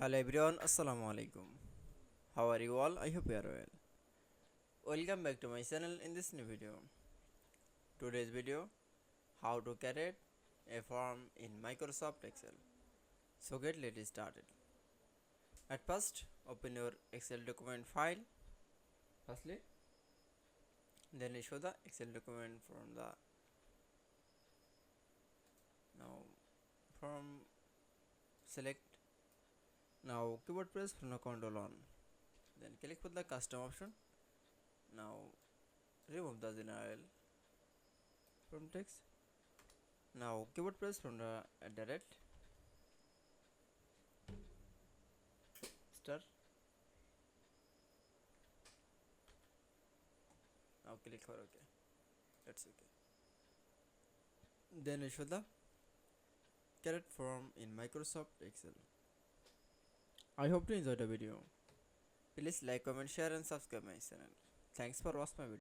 Hello everyone, Assalamu Walaikum. How are you all? I hope you are well. Welcome back to my channel in this new video. Today's video, how to create a form in Microsoft Excel. So let's started. At first, open your Excel document file. Firstly, then you show the Excel document from the now from select now keyboard press from the control on. Then click for the custom option. Now remove the general from text. Now keyboard press from the direct star. Now click for OK. That's okay. Then I show the correct form in Microsoft Excel. I hope you enjoyed the video. Please like, comment, share and subscribe my channel. Thanks for watching my video.